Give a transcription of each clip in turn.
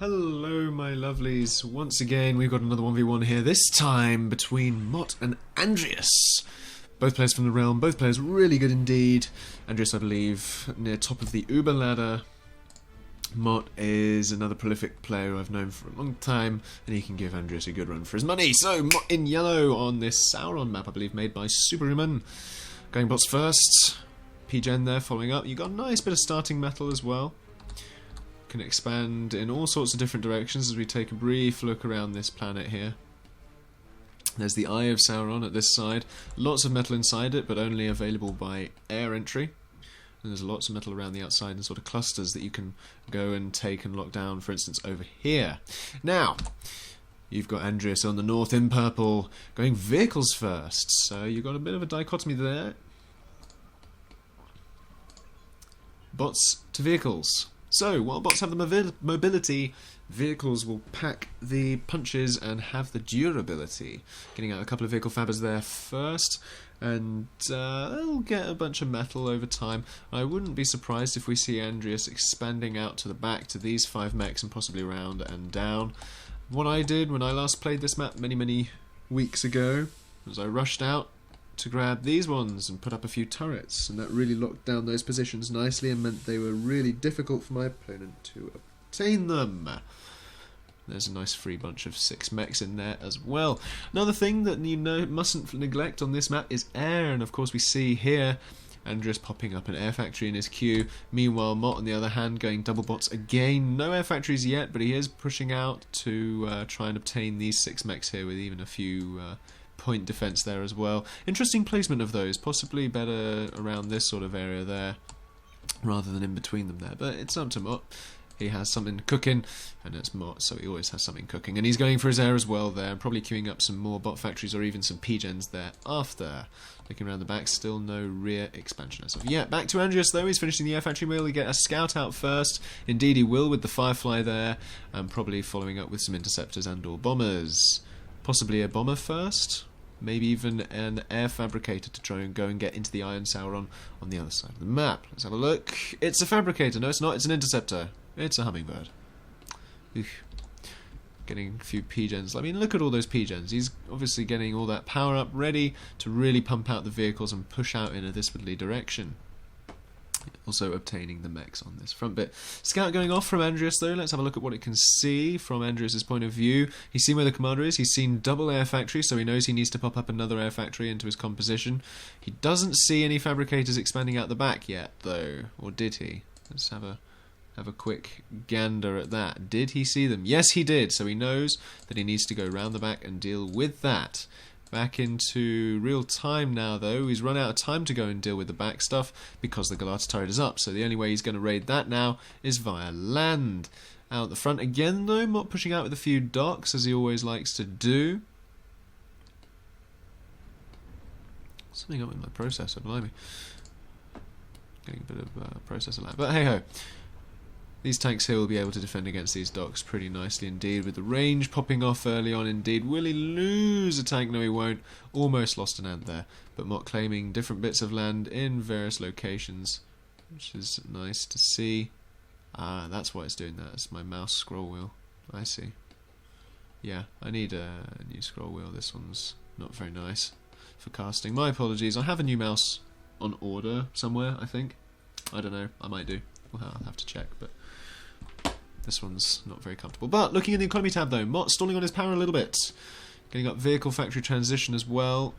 Hello my lovelies, once again we've got another 1v1 here, this time between Mot and Andreas. Both players from the realm, both players really good indeed. Andreas, I believe, near top of the Uber ladder. Mot is another prolific player I've known for a long time, and he can give Andreas a good run for his money. So, Mot in yellow on this Sauron map, I believe, made by Superhuman. Going bots first, P-Gen there following up. You got a nice bit of starting metal as well. Can expand in all sorts of different directions as we take a brief look around this planet here. There's the Eye of Sauron at this side. Lots of metal inside it, but only available by air entry. And there's lots of metal around the outside in sort of clusters that you can go and take and lock down, for instance, over here. Now, you've got Andreas on the north in purple, going vehicles first. So you've got a bit of a dichotomy there. Bots to vehicles. So, while bots have the mobility, vehicles will pack the punches and have the durability. Getting out a couple of vehicle fabbers there first, and they'll get a bunch of metal over time. I wouldn't be surprised if we see Andreas expanding out to the back to these 5 mechs and possibly round and down. What I did when I last played this map many weeks ago was I rushed out to grab these ones and put up a few turrets, and that really locked down those positions nicely and meant they were really difficult for my opponent to obtain them. There's a nice free bunch of 6 mechs in there as well. Another thing that you mustn't neglect on this map is air, and of course we see here Andreas popping up an air factory in his queue. Meanwhile, Mot on the other hand going double bots again. No air factories yet, but he is pushing out to try and obtain these 6 mechs here with even a few point defense there as well. Interesting placement of those, possibly better around this sort of area there rather than in between them there, but it's up to Mot. He has something cooking, and it's Mot, so he always has something cooking, and he's going for his air as well there, probably queuing up some more bot factories or even some P-gens there after. Looking around the back, still no rear expansion as of yet. Back to Andreas though, he's finishing the air factory. Will he get a scout out first? Indeed he will, with the Firefly there, and probably following up with some interceptors and or bombers. Possibly a bomber first? Maybe even an air fabricator to try and go and get into the Eye of Sauron on the other side of the map. Let's have a look. It's a fabricator. No, it's not. It's an interceptor. It's a hummingbird. Oof. Getting a few P-gens. I mean, look at all those P-gens. He's obviously getting all that power up ready to really pump out the vehicles and push out in a this-woodly direction. Also obtaining the mechs on this front bit. Scout going off from Andreas though. Let's have a look at what it can see from Andreas' point of view. He's seen where the commander is. He's seen double air factory, so he knows he needs to pop up another air factory into his composition. He doesn't see any fabricators expanding out the back yet though. Or did he? Let's have a quick gander at that. Did he see them? Yes he did, so he knows that he needs to go round the back and deal with that. Back into real time now though. He's run out of time to go and deal with the back stuff because the Goliath turret is up, so the only way he's going to raid that now is via land. Out the front again though, Mot pushing out with a few docks as he always likes to do. Something up with my processor, blimey. Getting a bit of processor lag, but hey ho. These tanks here will be able to defend against these docks pretty nicely indeed, with the range popping off early on indeed. Will he lose a tank? No, he won't. Almost lost an ant there, but Mot claiming different bits of land in various locations, which is nice to see. Ah, that's why it's doing that. It's my mouse scroll wheel. I see. Yeah, I need a new scroll wheel. This one's not very nice for casting. My apologies. I have a new mouse on order somewhere, I think. I don't know. I might do. Well, I'll have to check, but this one's not very comfortable. But looking in the economy tab though, Mot stalling on his power a little bit. Getting up vehicle factory transition as well.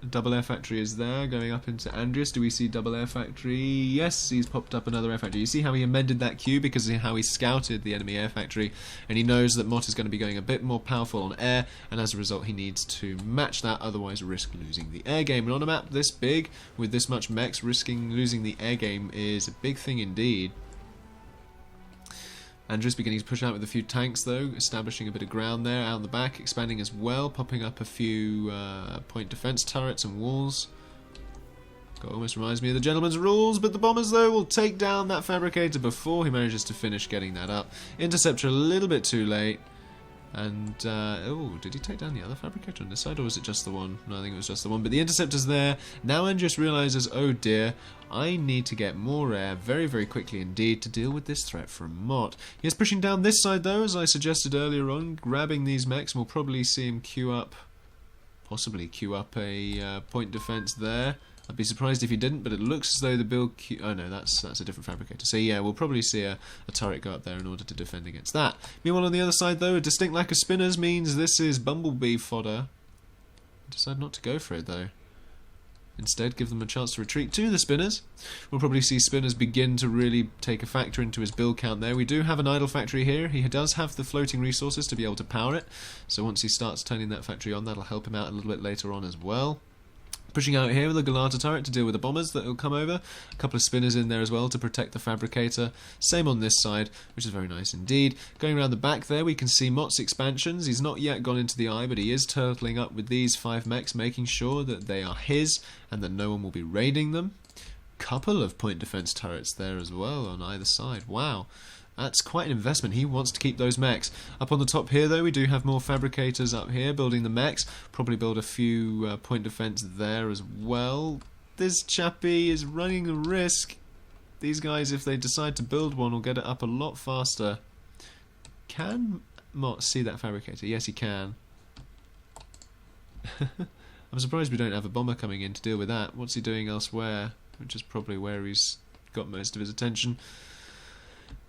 Double air factory is there, going up into Andreas. Do we see double air factory? Yes, he's popped up another air factory. You see how he amended that queue because of how he scouted the enemy air factory, and he knows that Mot is going to be going a bit more powerful on air, and as a result he needs to match that, otherwise risk losing the air game. And on a map this big, with this much mechs, risking losing the air game is a big thing indeed. Andreas beginning to push out with a few tanks though, establishing a bit of ground there out in the back, expanding as well, popping up a few point defense turrets and walls. Almost reminds me of the gentleman's rules, but the bombers though will take down that fabricator before he manages to finish getting that up. Interceptor a little bit too late. And, oh, did he take down the other fabricator on this side, or was it just the one? No, I think it was just the one. But the interceptor's there. Now Andreas realises, oh dear, I need to get more air very, very quickly indeed to deal with this threat from Mot. He is pushing down this side, though, as I suggested earlier on, grabbing these mechs, and we'll probably see him queue up, possibly queue up a point defence there. I'd be surprised if he didn't, but it looks as though the build... Oh no, that's a different fabricator. So yeah, we'll probably see a turret go up there in order to defend against that. Meanwhile, on the other side, though, a distinct lack of spinners means this is Bumblebee fodder. Decide not to go for it, though. Instead, give them a chance to retreat to the spinners. We'll probably see spinners begin to really take a factor into his build count there. We do have an idle factory here. He does have the floating resources to be able to power it. So once he starts turning that factory on, that'll help him out a little bit later on as well. Pushing out here with a Galata turret to deal with the bombers that will come over. A couple of spinners in there as well to protect the fabricator. Same on this side, which is very nice indeed. Going around the back there, we can see Mot's expansions. He's not yet gone into the eye, but he is turtling up with these 5 mechs, making sure that they are his and that no one will be raiding them. Couple of point defense turrets there as well on either side. Wow. That's quite an investment. He wants to keep those mechs. Up on the top here, though, we do have more fabricators up here building the mechs. Probably build a few point defense there as well. This chappie is running a risk. These guys, if they decide to build one, will get it up a lot faster. Can Mot see that fabricator? Yes, he can. I'm surprised we don't have a bomber coming in to deal with that. What's he doing elsewhere? Which is probably where he's got most of his attention.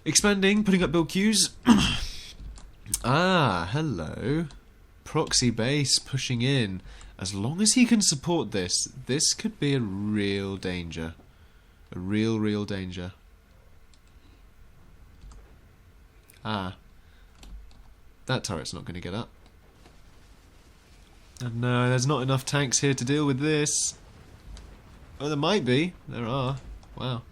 Expanding, putting up build queues. Ah, hello. Proxy base pushing in. As long as he can support this, this could be a real danger. A real danger. Ah. That turret's not going to get up. And no, there's not enough tanks here to deal with this. Oh, there might be. There are. Wow.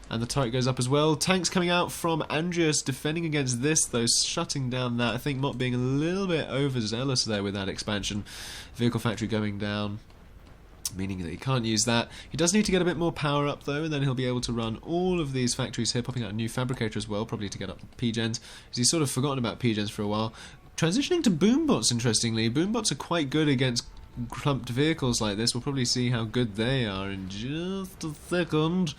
And the turret goes up as well. Tanks coming out from Andreas defending against this, though, shutting down that. I think Mot being a little bit overzealous there with that expansion. Vehicle factory going down, meaning that he can't use that. He does need to get a bit more power up, though, and then he'll be able to run all of these factories here, popping out a new fabricator as well, probably to get up the P-gens, because he's sort of forgotten about P-gens for a while. Transitioning to boombots, interestingly. Boombots are quite good against clumped vehicles like this. We'll probably see how good they are in just a second.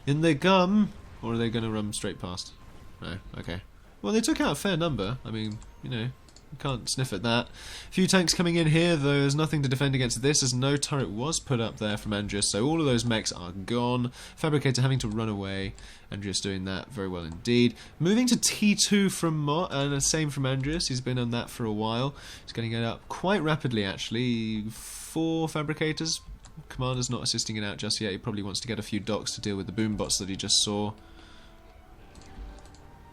In they come, or are they going to run straight past? No, okay. Well, they took out a fair number. I mean, you know, you can't sniff at that. A few tanks coming in here, though. There's nothing to defend against this, as no turret was put up there from Andreas, so all of those mechs are gone. Fabricator having to run away. Andreas doing that very well indeed. Moving to T2 from Mot, and the same from Andreas. He's been on that for a while. He's getting it up quite rapidly, actually. 4 fabricators. Commander's not assisting it out just yet. He probably wants to get a few docks to deal with the boombots that he just saw.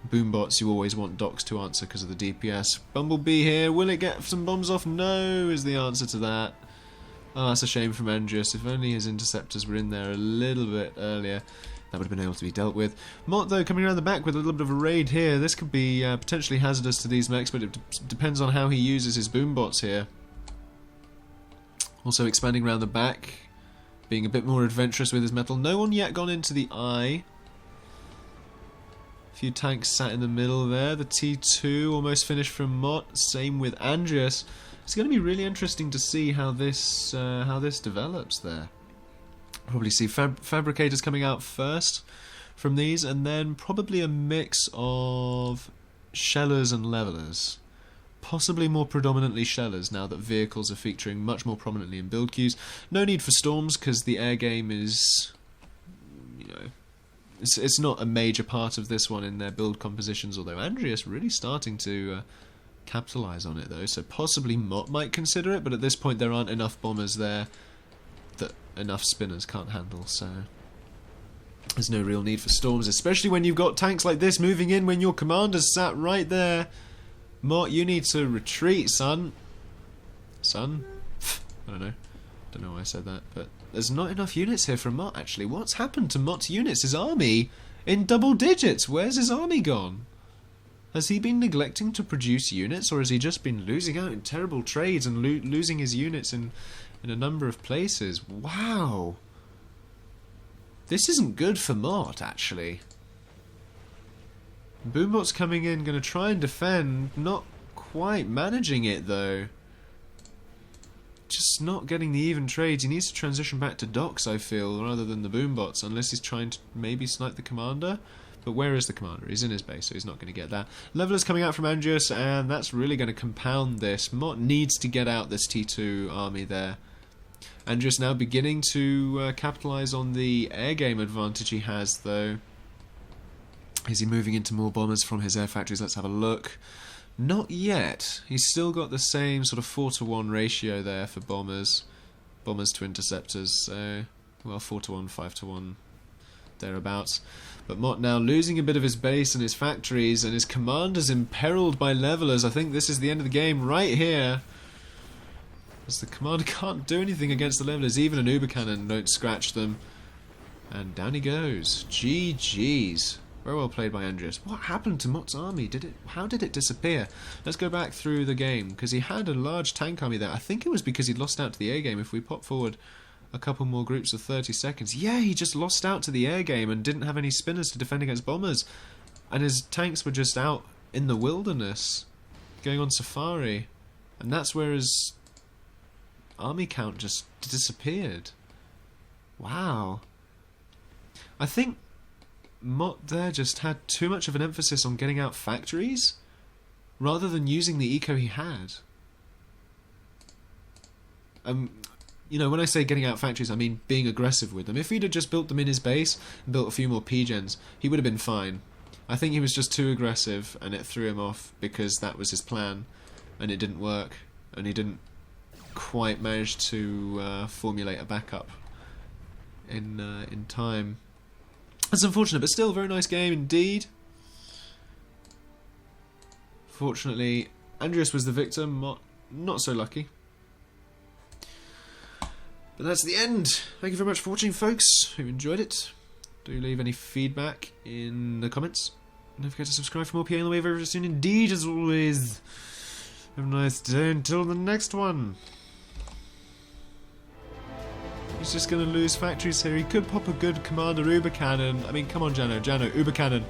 Boombots, you always want docks to answer because of the DPS. Bumblebee here. Will it get some bombs off? No, is the answer to that. Oh, that's a shame from Andreas. If only his interceptors were in there a little bit earlier, that would have been able to be dealt with. Mot, though, coming around the back with a little bit of a raid here. This could be potentially hazardous to these mechs, but it depends on how he uses his boombots here. Also expanding around the back, being a bit more adventurous with his metal. No one yet gone into the eye. A few tanks sat in the middle there. The T2 almost finished from Mot. Same with Andreas. It's going to be really interesting to see how this develops there. Probably see fabricators coming out first from these, and then probably a mix of shellers and levelers. Possibly more predominantly shellers now that vehicles are featuring much more prominently in build queues. No need for storms because the air game is, you know, it's not a major part of this one in their build compositions, although Andreas really starting to capitalise on it though, so possibly Mot might consider it, but at this point there aren't enough bombers there that enough spinners can't handle, so there's no real need for storms, especially when you've got tanks like this moving in when your commander's sat right there. Mot, you need to retreat, son. Son? I don't know why I said that, but there's not enough units here from Mot, actually. What's happened to Mot's units? His army in double digits. Where's his army gone? Has he been neglecting to produce units, or has he just been losing out in terrible trades and losing his units in a number of places? Wow. This isn't good for Mot, actually. Boombot's coming in, going to try and defend. Not quite managing it though. Just not getting the even trades. He needs to transition back to docks, I feel, rather than the boombots, unless he's trying to maybe snipe the commander. But where is the commander? He's in his base, so he's not going to get that. Levelers coming out from Andreas, and that's really going to compound this. Mot needs to get out this T2 army there. Andreas now beginning to capitalise on the air game advantage he has, though. Is he moving into more bombers from his air factories? Let's have a look. Not yet. He's still got the same sort of 4-to-1 ratio there for bombers. Bombers to interceptors, so, well, 4-to-1, 5-to-1, thereabouts. But Mot now losing a bit of his base and his factories, and his commanders imperiled by levelers. I think this is the end of the game right here. As the commander can't do anything against the levelers. Even an Uber Cannon don't scratch them. And down he goes. GG's. Very well played by Andreas. What happened to Mot's army? How did it disappear? Let's go back through the game, because he had a large tank army there. I think it was because he'd lost out to the air game. If we pop forward a couple more groups of 30 seconds. Yeah, he just lost out to the air game and didn't have any spinners to defend against bombers. And his tanks were just out in the wilderness, going on safari. And that's where his army count just disappeared. Wow. I think Mot there just had too much of an emphasis on getting out factories rather than using the eco he had. You know, when I say getting out factories, I mean being aggressive with them. If he'd have just built them in his base and built a few more P-gens, he would have been fine. I think he was just too aggressive and it threw him off because that was his plan and it didn't work and he didn't quite manage to formulate a backup in time. That's unfortunate, but still a very nice game indeed. Fortunately, Andreas was the victim, not so lucky. But that's the end. Thank you very much for watching, folks. Hope you enjoyed it. Do leave any feedback in the comments. And don't forget to subscribe for more PA on the way very soon indeed, as always. Have a nice day until the next one. He's just going to lose factories here. He could pop a good commander Uber Cannon. I mean, come on, Jano, Uber Cannon.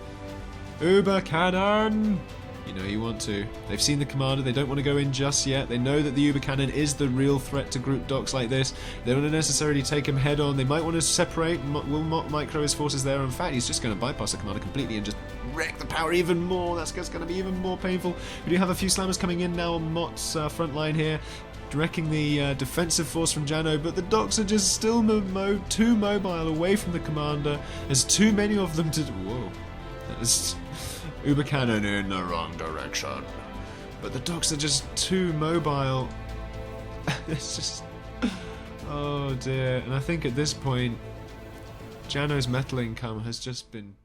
Uber Cannon! You know you want to. They've seen the commander, they don't want to go in just yet. They know that the Uber Cannon is the real threat to group docks like this. They don't want to necessarily take him head on. They might want to separate. Will Mot micro his forces there? In fact, he's just going to bypass the commander completely and just wreck the power even more. That's going to be even more painful. We do have a few slammers coming in now on Mot's front line here, wrecking the defensive force from Jano, but the docks are just still too mobile away from the commander. There's too many of them to... Whoa. That's Uber Cannon in the wrong direction. But the docks are just too mobile. It's just... Oh dear. And I think at this point, Jano's metal income has just been...